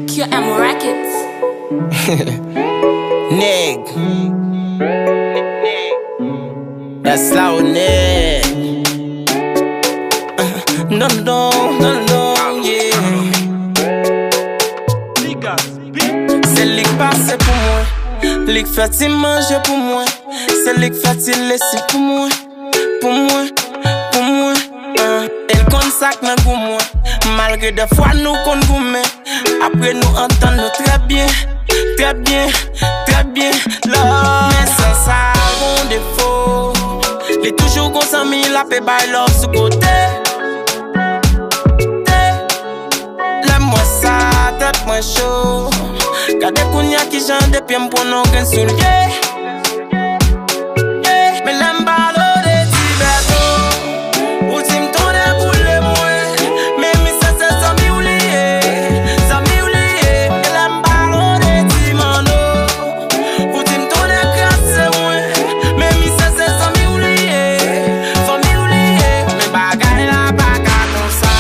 QM Rackets. Nig. That's Laro, Nig. No, yeah. C'est lui qui passe pour moi. Lui qui fait il manger pour moi. C'est lui qui fait il laisser pour moi. Pour moi. Elle compte ça pour moi. Malgré des fois nous compte gourmet. Après nous entendons très bien. Là, mais c'est ça mon défaut. Il est toujours consommé la paix by love sous côté. Laisse-moi ça, tête moins chaud. Gardez kounya qui j'en depuis pour nous qu'un soulier. Mais l'aime pas l'eau des Tibéto. Où tu me tournes pour les mouets. Mais ça c'est Zanmiw lié. Et l'aime pas l'eau des Timano. Où tu me tournes grâce moi. Mais ça c'est Zanmiw lié. Mais bagaille là pas qu'à comme ça.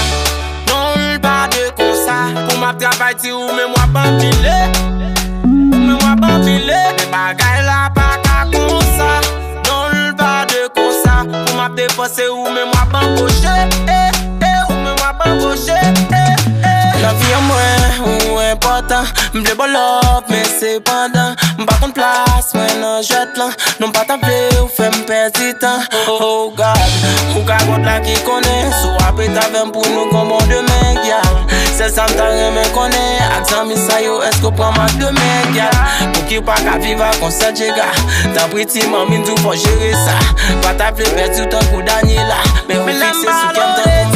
Non pas de comme ça. Pour ma travail ou mais moi pas filer. Mais bagaille là pas qu'à comme ça. Non pas de comme ça. Pour ma dépenser ou mais moi pas embaucher. Ou mais moi pas embaucher. La vie à moi, ou important. M'blé bolop, mais c'est pendant. M'pas contre place, mais non jette là. Non pas t'appeler ou fait m'perdre du temps. Oh God, ou cagote là qui connaît. Soit après t'avais pour nous comme bon de mec, y'a. C'est ça m't'a remis connaît. Accent misayo, est-ce qu'on prend ma de mec, y'a. Pour qui pas qu'à vivre comme ça, djega. T'as pris ti mamine tout pour gérer ça. Pas t'appeler perdu tant pour Daniela. Mais on fixe sous qu'elle t'a pour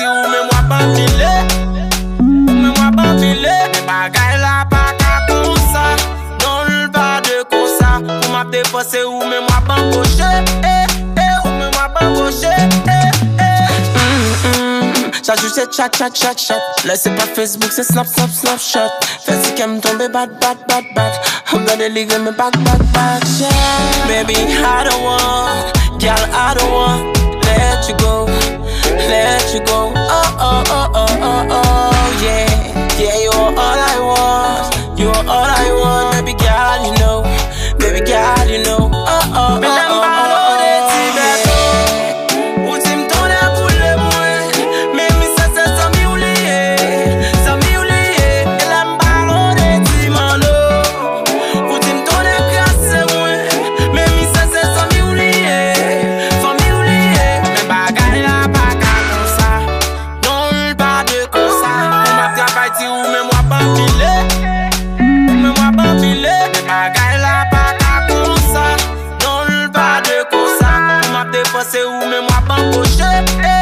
ou mais moi pas filer. Mais bagaille là pas qu'à comme ça. Non pas de comme ça. Pour m'a dépenser ou mais moi pas embaucher. Ou mais moi pas embaucher. Ça joue c'est chat. Là c'est pas Facebook, c'est Snapchat. Fais si qu'elle me tombe bad. I'm gonna leave me back, yeah. Baby, I don't want, girl, I don't want. Let you go. Oh, yeah, you're all I want, baby girl, you know, oh. C'est où mais moi pas embaucher.